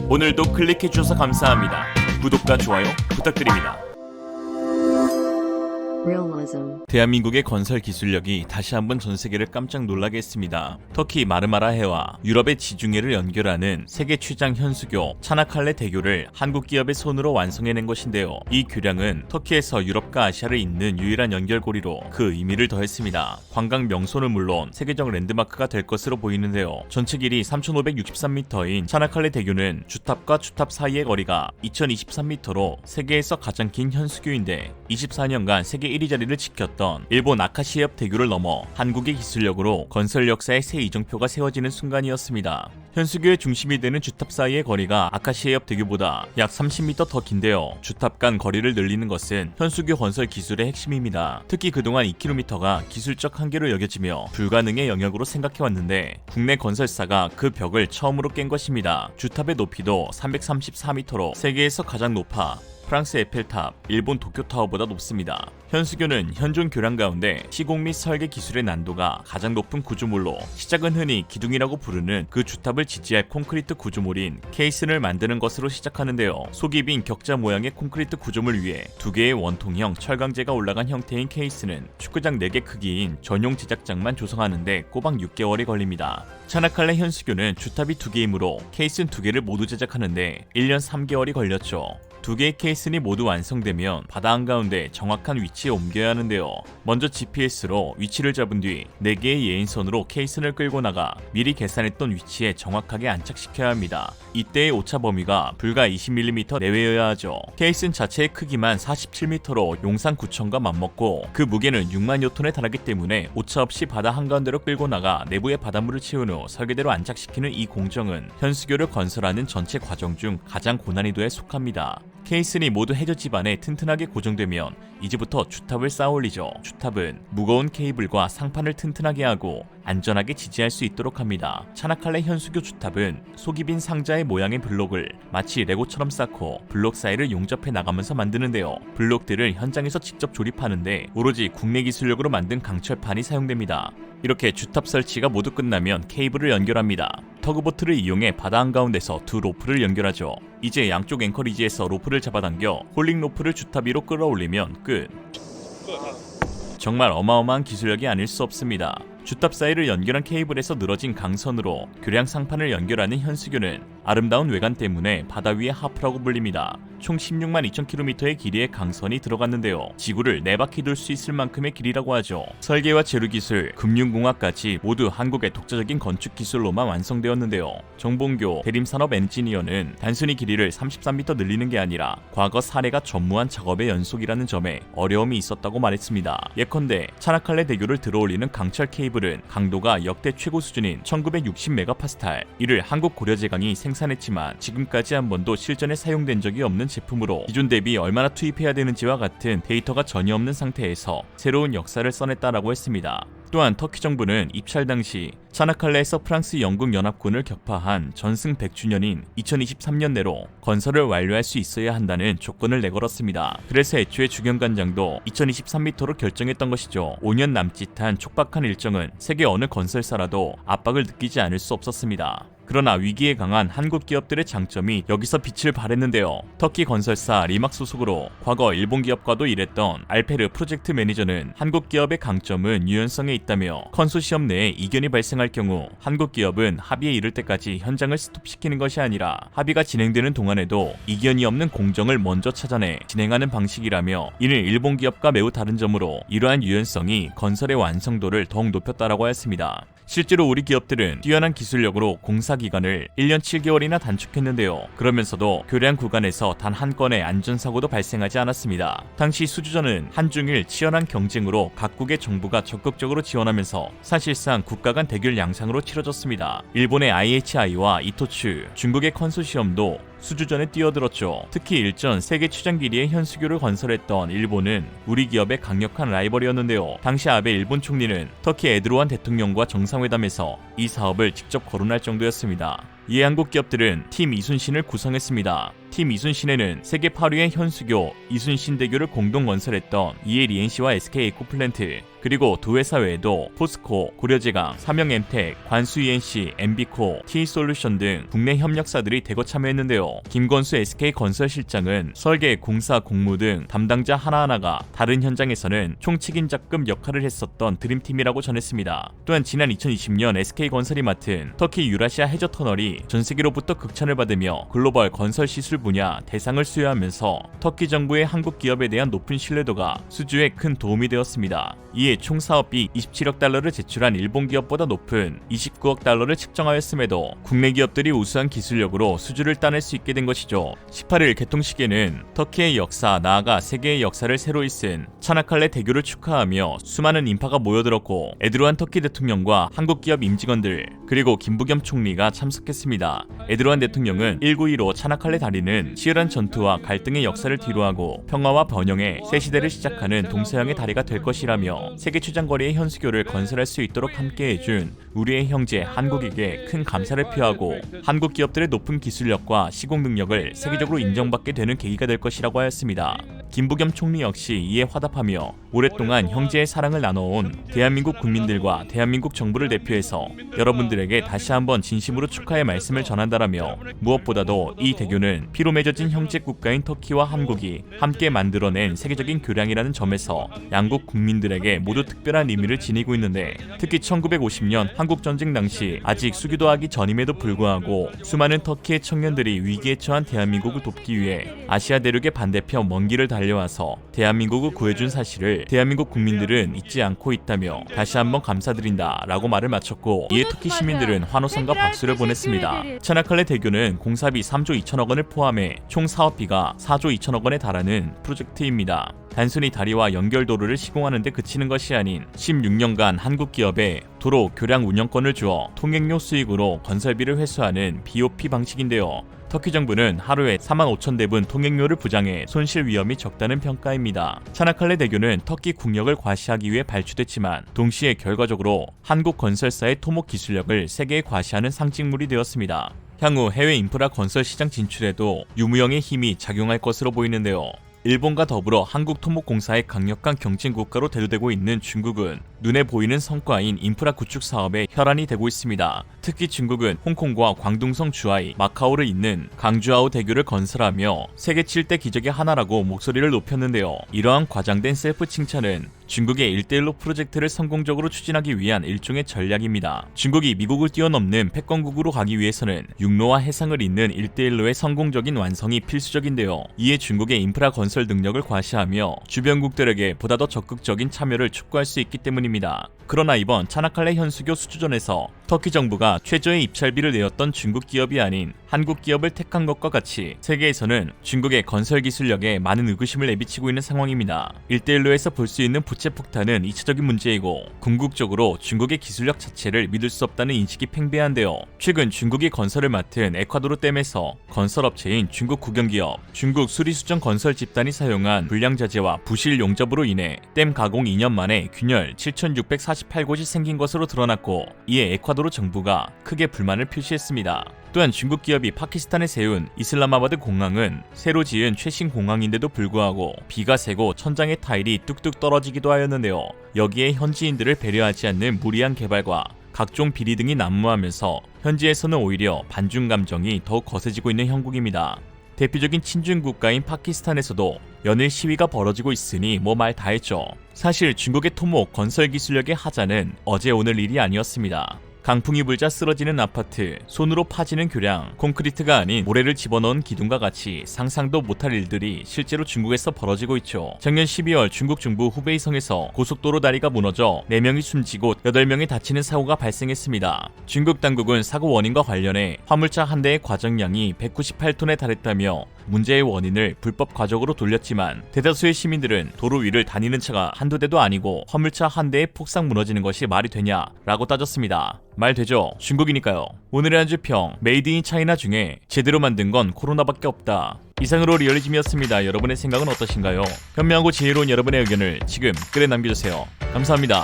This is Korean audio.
오늘도 클릭해주셔서 감사합니다. 구독과 좋아요 부탁드립니다. 대한민국의 건설 기술력이 다시 한번 전 세계를 깜짝 놀라게 했습니다. 터키 마르마라 해와 유럽의 지중해를 연결하는 세계 최장 현수교 차나칼레 대교를 한국 기업의 손으로 완성해낸 것인데요. 이 교량은 터키에서 유럽과 아시아를 잇는 유일한 연결고리로 그 의미를 더했습니다. 관광 명소는 물론 세계적 랜드마크가 될 것으로 보이는데요. 전체 길이 3,563m인 차나칼레 대교는 주탑과 주탑 사이의 거리가 2,023m로 세계에서 가장 긴 현수교인데 24년간 세계 1위 자리를 지켰던 일본 아카시협 대교를 넘어 한국의 기술력으로 건설 역사의 새 이정표가 세워지는 순간이었습니다. 현수교의 중심이 되는 주탑 사이의 거리가 아카시협 대교보다 약 30m 더 긴데요. 주탑 간 거리를 늘리는 것은 현수교 건설 기술의 핵심입니다. 특히 그동안 2km가 기술적 한계로 여겨지며 불가능의 영역으로 생각해왔는데 국내 건설사가 그 벽을 처음으로 깬 것입니다. 주탑의 높이도 334m로 세계에서 가장 높아 프랑스 에펠탑, 일본 도쿄타워보다 높습니다. 현수교는 현존 교량 가운데 시공 및 설계 기술의 난도가 가장 높은 구조물로 시작은 흔히 기둥이라고 부르는 그 주탑을 지지할 콘크리트 구조물인 케이슨을 만드는 것으로 시작하는데요. 속이 빈 격자 모양의 콘크리트 구조물 위에 두 개의 원통형 철강재가 올라간 형태인 케이스는 축구장 4개 크기인 전용 제작장만 조성하는데 꼬박 6개월이 걸립니다. 차나칼레 현수교는 주탑이 2개이므로 케이슨 2개를 모두 제작하는데 1년 3개월이 걸렸죠. 2개의 케이슨이 모두 완성되면 바다 한가운데 정확한 위치에 옮겨야 하는데요. 먼저 GPS로 위치를 잡은 뒤 4개의 예인선으로 케이슨을 끌고 나가 미리 계산했던 위치에 정확하게 안착시켜야 합니다. 이때의 오차 범위가 불과 20mm 내외여야 하죠. 케이슨 자체의 크기만 47m로 용산9천과 맞먹고 그 무게는 6만여 톤에 달하기 때문에 오차 없이 바다 한가운데로 끌고 나가 내부의 바닷물을 채운 후 설계대로 안착시키는 이 공정은 현수교를 건설하는 전체 과정 중 가장 고난이도에 속합니다. 케이슨이 모두 해저 지반에 튼튼하게 고정되면 이제부터 주탑을 쌓아 올리죠. 주탑은 무거운 케이블과 상판을 튼튼하게 하고 안전하게 지지할 수 있도록 합니다. 차나칼레 현수교 주탑은 속이 빈 상자의 모양의 블록을 마치 레고처럼 쌓고 블록 사이를 용접해 나가면서 만드는데요. 블록들을 현장에서 직접 조립하는데 오로지 국내 기술력으로 만든 강철판이 사용됩니다. 이렇게 주탑 설치가 모두 끝나면 케이블을 연결합니다. 터그보트를 이용해 바다 한가운데서 두 로프를 연결하죠. 이제 양쪽 앵커리지에서 로프를 잡아당겨 홀링 로프를 주탑 위로 끌어올리면 끝. 정말 어마어마한 기술력이 아닐 수 없습니다. 주탑 사이를 연결한 케이블에서 늘어진 강선으로 교량 상판을 연결하는 현수교는 아름다운 외관 때문에 바다 위의 하프라고 불립니다. 총 16만 2,000km의 길이의 강선이 들어갔는데요. 지구를 4바퀴 돌 수 있을 만큼의 길이라고 하죠. 설계와 재료기술, 금융공학까지 모두 한국의 독자적인 건축 기술로만 완성되었는데요. 정봉교 대림산업 엔지니어는 단순히 길이를 33m 늘리는 게 아니라 과거 사례가 전무한 작업의 연속이라는 점에 어려움이 있었다고 말했습니다. 예컨대 차나칼레 대교를 들어올리는 강철 케이블은 강도가 역대 최고 수준인 1960메가파스칼, 이를 한국 고려제강이 생산했지만 지금까지 한 번도 실전에 사용된 적이 없는 제품으로 기존 대비 얼마나 투입해야 되는지와 같은 데이터가 전혀 없는 상태에서 새로운 역사를 써냈다라고 했습니다. 또한 터키 정부는 입찰 당시 차나칼레에서 프랑스 영국 연합군을 격파한 전승 100주년인 2023년 내로 건설을 완료할 수 있어야 한다는 조건을 내걸었습니다. 그래서 애초에 주경관장도 2023m로 결정했던 것이죠. 5년 남짓한 촉박한 일정은 세계 어느 건설사라도 압박을 느끼지 않을 수 없었습니다. 그러나 위기에 강한 한국 기업들의 장점이 여기서 빛을 발했는데요. 터키 건설사 리막 소속으로 과거 일본 기업과도 일했던 알페르 프로젝트 매니저는 한국 기업의 강점은 유연성에 있다며 컨소시엄 내에 이견이 발생할 경우 한국 기업은 합의에 이를 때까지 현장을 스톱시키는 것이 아니라 합의가 진행되는 동안에도 이견이 없는 공정을 먼저 찾아내 진행하는 방식이라며 이는 일본 기업과 매우 다른 점으로 이러한 유연성이 건설의 완성도를 더욱 높였다라고 했습니다. 실제로 우리 기업들은 뛰어난 기술력으로 공사 기간을 1년 7개월이나 단축했는데요. 그러면서도 교량 구간에서 단 한 건의 안전사고도 발생하지 않았습니다. 당시 수주전은 한중일 치열한 경쟁으로 각국의 정부가 적극적으로 지원하면서 사실상 국가 간 대결 양상으로 치러졌습니다. 일본의 IHI와 이토츠, 중국의 컨소시엄도 수주전에 뛰어들었죠. 특히 일전 세계 최장 길이의 현수교를 건설했던 일본은 우리 기업의 강력한 라이벌이었는데요. 당시 아베 일본 총리는 터키 에르도안 대통령과 정상회담에서 이 사업을 직접 거론할 정도였습니다. 이에 한국 기업들은 팀 이순신을 구성했습니다. 팀 이순신에는 세계 8위의 현수교, 이순신 대교를 공동 건설했던 ELENC와 SK 에코플랜트, 그리고 두 회사 외에도 포스코, 고려제강, 삼영엠텍, 관수ENC, MB코, T솔루션 등 국내 협력사들이 대거 참여했는데요. 김건수 SK건설실장은 설계, 공사, 공무 등 담당자 하나하나가 다른 현장에서는 총책임자급 역할을 했었던 드림팀이라고 전했습니다. 또한 지난 2020년 SK건설이 맡은 터키 유라시아 해저 터널이 전세계로부터 극찬을 받으며 글로벌 건설 시술 분야 대상을 수여하면서 터키 정부의 한국 기업에 대한 높은 신뢰도가 수주에 큰 도움이 되었습니다. 이에 총 사업비 27억 달러를 제출한 일본 기업보다 높은 29억 달러를 측정하였음에도 국내 기업들이 우수한 기술력으로 수주를 따낼 수 있게 된 것이죠. 18일 개통식에는 터키의 역사, 나아가 세계의 역사를 새로이 쓴 차나칼레 대교를 축하하며 수많은 인파가 모여들었고, 에드로안 터키 대통령과 한국 기업 임직원들 그리고 김부겸 총리가 참석했습니다. 에드로안 대통령은 1915 차나칼레 다리는 치열한 전투와 갈등의 역사를 뒤로하고 평화와 번영의 새 시대를 시작하는 동서양의 다리가 될 것이라며 세계 최장거리의 현수교를 건설할 수 있도록 함께해준 우리의 형제 한국에게 큰 감사를 표하고 한국 기업들의 높은 기술력과 시공 능력을 세계적으로 인정받게 되는 계기가 될 것이라고 하였습니다. 김부겸 총리 역시 이에 화답하며 오랫동안 형제의 사랑을 나눠온 대한민국 국민들과 대한민국 정부를 대표해서 여러분들에게 다시 한번 진심으로 축하의 말씀을 전한다라며, 무엇보다도 이 대교는 피로 맺어진 형제 국가인 터키와 한국이 함께 만들어낸 세계적인 교량이라는 점에서 양국 국민들에게 모두 특별한 의미를 지니고 있는데, 특히 1950년 한국전쟁 당시 아직 수교도하기 전임에도 불구하고 수많은 터키의 청년들이 위기에 처한 대한민국을 돕기 위해 아시아 대륙의 반대편 먼 길을 달려와서 대한민국을 구해준 사실을 대한민국 국민들은 잊지 않고 있다며 다시 한번 감사드린다 라고 말을 마쳤고, 이에 터키 시민들은 환호성과 박수를 보냈습니다. 차나칼레 대교는 공사비 3조 2천억 원을 포함해 총 사업비가 4조 2천억 원에 달하는 프로젝트입니다. 단순히 다리와 연결도로를 시공하는 데 그치는 것이 아닌 16년간 한국 기업에 도로 교량 운영권을 주어 통행료 수익으로 건설비를 회수하는 BOP 방식인데요. 터키 정부는 하루에 45,000대분 통행료를 부장해 손실 위험이 적다는 평가입니다. 차나칼레 대교는 터키 국력을 과시하기 위해 발주됐지만 동시에 결과적으로 한국 건설사의 토목 기술력을 세계에 과시하는 상징물이 되었습니다. 향후 해외 인프라 건설 시장 진출에도 유무형의 힘이 작용할 것으로 보이는데요. 일본과 더불어 한국토목공사의 강력한 경쟁 국가로 대두되고 있는 중국은 눈에 보이는 성과인 인프라 구축 사업에 혈안이 되고 있습니다. 특히 중국은 홍콩과 광둥성 주하이, 마카오를 잇는 강주하오 대교를 건설하며 세계 7대 기적의 하나라고 목소리를 높였는데요. 이러한 과장된 셀프 칭찬은 중국의 1대1로 프로젝트를 성공적으로 추진하기 위한 일종의 전략입니다. 중국이 미국을 뛰어넘는 패권국으로 가기 위해서는 육로와 해상을 잇는 1대1로의 성공적인 완성이 필수적인데요. 이에 중국의 인프라 건설 능력을 과시하며 주변국들에게 보다 더 적극적인 참여를 촉구할 수 있기 때문입니다. 그러나 이번 차나칼레 현수교 수주전에서 터키 정부가 최저의 입찰비를 내었던 중국 기업이 아닌 한국 기업을 택한 것과 같이 세계에서는 중국의 건설 기술력에 많은 의구심을 내비치고 있는 상황입니다. 1대1로에서 볼 수 있는 부채 폭탄은 2차적인 문제이고 궁극적으로 중국의 기술력 자체를 믿을 수 없다는 인식이 팽배한데요. 최근 중국이 건설을 맡은 에콰도르 댐에서 건설업체인 중국 국영기업 중국 수리수정 건설 집단이 사용한 불량자재와 부실 용접으로 인해 댐 가공 2년 만에 균열 7,648곳이 생긴 것으로 드러났고, 이에 에콰도르 정부가 크게 불만을 표시했습니다. 또한 중국 기업이 파키스탄에 세운 이슬라마바드 공항은 새로 지은 최신 공항인데도 불구하고 비가 새고 천장의 타일이 뚝뚝 떨어지기도 하였는데요. 여기에 현지인들을 배려하지 않는 무리한 개발과 각종 비리 등이 난무하면서 현지에서는 오히려 반중 감정이 더욱 거세지고 있는 형국입니다. 대표적인 친중 국가인 파키스탄에서도 연일 시위가 벌어지고 있으니 뭐 말 다 했죠. 사실 중국의 토목 건설 기술력의 하자는 어제 오늘 일이 아니었습니다. 강풍이 불자 쓰러지는 아파트, 손으로 파지는 교량, 콘크리트가 아닌 모래를 집어넣은 기둥과 같이 상상도 못할 일들이 실제로 중국에서 벌어지고 있죠. 작년 12월 중국 중부 후베이성에서 고속도로 다리가 무너져 4명이 숨지고 8명이 다치는 사고가 발생했습니다. 중국 당국은 사고 원인과 관련해 화물차 한 대의 과정량이 198톤에 달했다며 문제의 원인을 불법 과적으로 돌렸지만, 대다수의 시민들은 도로 위를 다니는 차가 한두 대도 아니고 화물차 한 대에 폭삭 무너지는 것이 말이 되냐라고 따졌습니다. 말 되죠? 중국이니까요. 오늘의 한주평, 메이드 인 차이나 중에 제대로 만든 건 코로나밖에 없다. 이상으로 리얼리즘이었습니다. 여러분의 생각은 어떠신가요? 현명하고 지혜로운 여러분의 의견을 지금 댓글에 남겨주세요. 감사합니다.